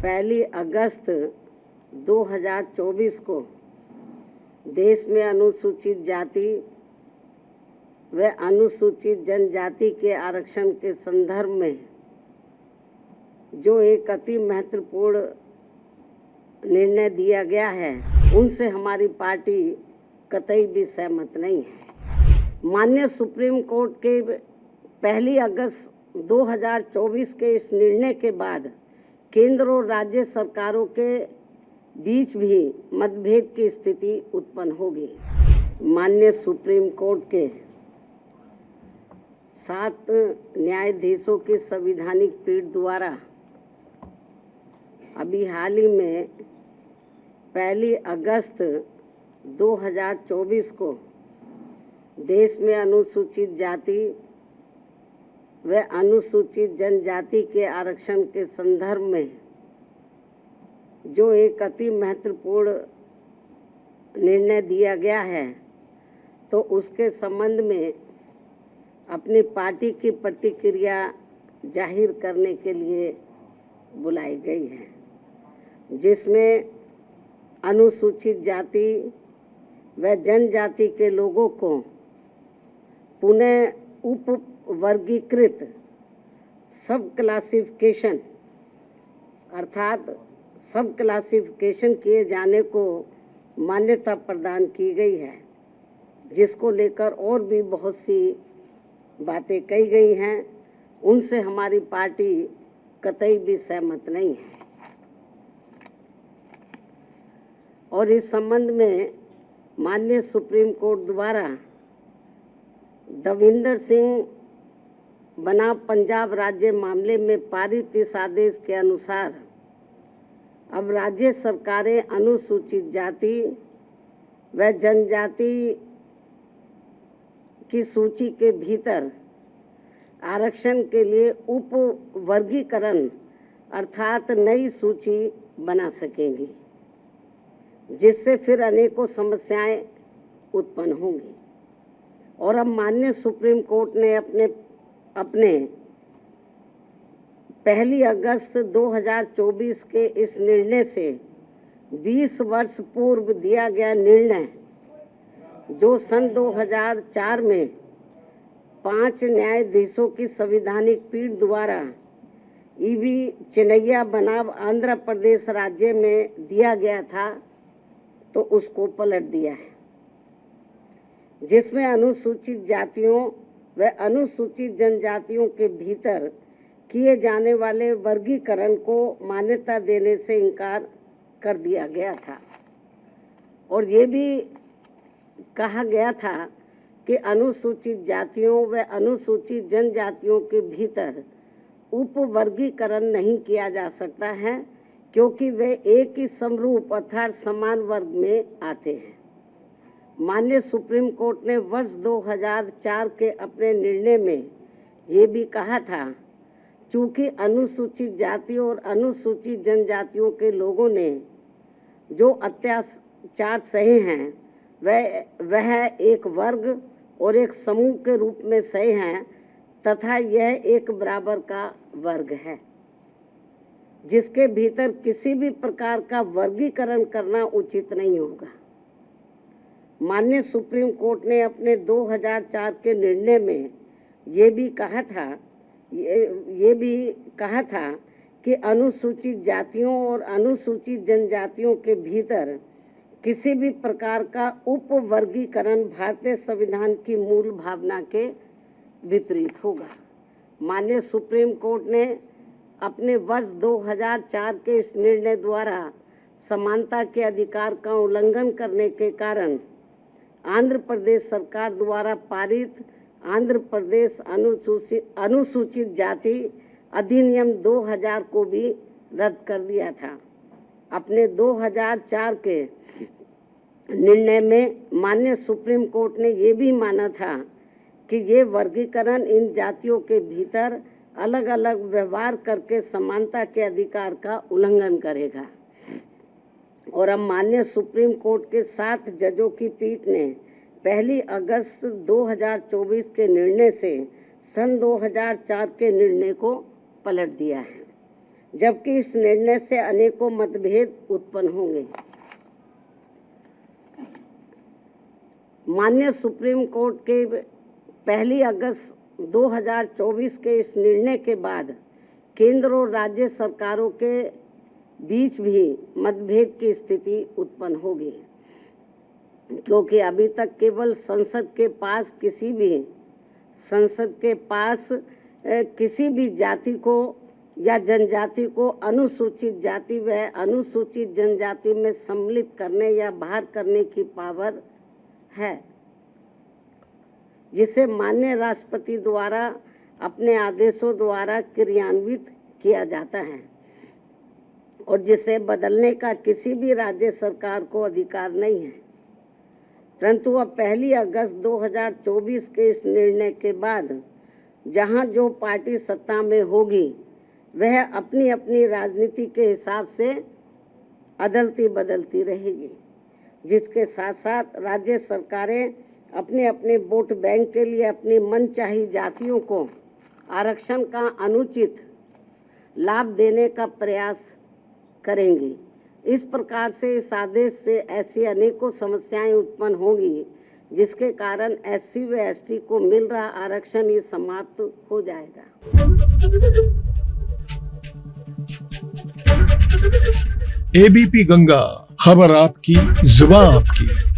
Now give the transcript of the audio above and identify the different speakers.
Speaker 1: पहली अगस्त 2024 को देश में अनुसूचित जाति व अनुसूचित जनजाति के आरक्षण के संदर्भ में जो एक अति महत्वपूर्ण निर्णय दिया गया है, उनसे हमारी पार्टी कतई भी सहमत नहीं है। माननीय सुप्रीम कोर्ट के पहली अगस्त 2024 के इस निर्णय के बाद केंद्र और राज्य सरकारों के बीच भी मतभेद की स्थिति उत्पन्न होगी। माननीय सुप्रीम कोर्ट के 7 न्यायाधीशों की संवैधानिक पीठ द्वारा अभी हाल ही में पहली अगस्त 2024 को देश में अनुसूचित जाति व अनुसूचित जनजाति के आरक्षण के संदर्भ में जो एक अति महत्वपूर्ण निर्णय दिया गया है, तो उसके संबंध में अपनी पार्टी की प्रतिक्रिया जाहिर करने के लिए बुलाई गई है, जिसमें अनुसूचित जाति व जनजाति के लोगों को पुनः उप वर्गीकृत सब क्लासिफिकेशन अर्थात सब क्लासिफिकेशन किए जाने को मान्यता प्रदान की गई है, जिसको लेकर और भी बहुत सी बातें कही गई हैं। उनसे हमारी पार्टी कतई भी सहमत नहीं है और इस संबंध में माननीय सुप्रीम कोर्ट द्वारा दविंदर सिंह बनाम पंजाब राज्य मामले में पारित इस आदेश के अनुसार अब राज्य सरकारें अनुसूचित जाति व जनजाति की सूची के भीतर आरक्षण के लिए उप वर्गीकरण अर्थात नई सूची बना सकेंगी, जिससे फिर अनेकों समस्याएं उत्पन्न होंगी। और अब माननीय सुप्रीम कोर्ट ने अपने पहली अगस्त 2024 के इस निर्णय से 20 वर्ष पूर्व दिया गया निर्णय, जो सन 2004 में 5 न्यायाधीशों की संवैधानिक पीठ द्वारा ईवी चिन्नैया बनाम आंध्र प्रदेश राज्य में दिया गया था, तो उसको पलट दिया है, जिसमें अनुसूचित जातियों व अनुसूचित जनजातियों के भीतर किए जाने वाले वर्गीकरण को मान्यता देने से इनकार कर दिया गया था। और ये भी कहा गया था कि अनुसूचित जातियों व अनुसूचित जनजातियों के भीतर उप वर्गीकरण नहीं किया जा सकता है, क्योंकि वे एक ही समरूप अर्थात समान वर्ग में आते हैं। माननीय सुप्रीम कोर्ट ने वर्ष 2004 के अपने निर्णय में ये भी कहा था, चूंकि अनुसूचित जाति और अनुसूचित जनजातियों के लोगों ने जो अत्याचार सहे हैं वह एक वर्ग और एक समूह के रूप में सहे हैं, तथा यह एक बराबर का वर्ग है, जिसके भीतर किसी भी प्रकार का वर्गीकरण करना उचित नहीं होगा। माननीय सुप्रीम कोर्ट ने अपने 2004 के निर्णय में ये भी कहा था कि अनुसूचित जातियों और अनुसूचित जनजातियों के भीतर किसी भी प्रकार का उप वर्गीकरण भारतीय संविधान की मूल भावना के विपरीत होगा। माननीय सुप्रीम कोर्ट ने अपने वर्ष 2004 के इस निर्णय द्वारा समानता के अधिकार का उल्लंघन करने के कारण आंध्र प्रदेश सरकार द्वारा पारित आंध्र प्रदेश अनुसूचित जाति अधिनियम 2000 को भी रद्द कर दिया था। अपने 2004 के निर्णय में माननीय सुप्रीम कोर्ट ने ये भी माना था कि ये वर्गीकरण इन जातियों के भीतर अलग अलग व्यवहार करके समानता के अधिकार का उल्लंघन करेगा। और अब माननीय सुप्रीम कोर्ट के 7 जजों की पीठ ने पहली अगस्त 2024 के निर्णय से सन 2004 के निर्णय को पलट दिया है। जबकि इस निर्णय से अनेकों मतभेद उत्पन्न होंगे। माननीय सुप्रीम कोर्ट के 1 अगस्त 2024 के इस निर्णय के बाद केंद्र और राज्य सरकारों के बीच भी मतभेद की स्थिति उत्पन्न होगी, क्योंकि अभी तक केवल संसद के पास किसी भी जाति को या जनजाति को अनुसूचित जाति व अनुसूचित जनजाति में सम्मिलित करने या बाहर करने की पावर है, जिसे माननीय राष्ट्रपति द्वारा अपने आदेशों द्वारा क्रियान्वित किया जाता है और जिसे बदलने का किसी भी राज्य सरकार को अधिकार नहीं है। परंतु अब 1 अगस्त 2024 के इस निर्णय के बाद जहां जो पार्टी सत्ता में होगी वह अपनी अपनी राजनीति के हिसाब से अदलती बदलती रहेगी, जिसके साथ साथ राज्य सरकारें अपने अपने वोट बैंक के लिए अपनी मनचाही जातियों को आरक्षण का अनुचित लाभ देने का प्रयास करेंगी। इस प्रकार से इस आदेश से ऐसी अनेकों समस्याएं उत्पन्न होंगी, जिसके कारण SC व ST को मिल रहा आरक्षण ये समाप्त हो जाएगा।
Speaker 2: ABP गंगा, खबर आपकी, जुबान आपकी।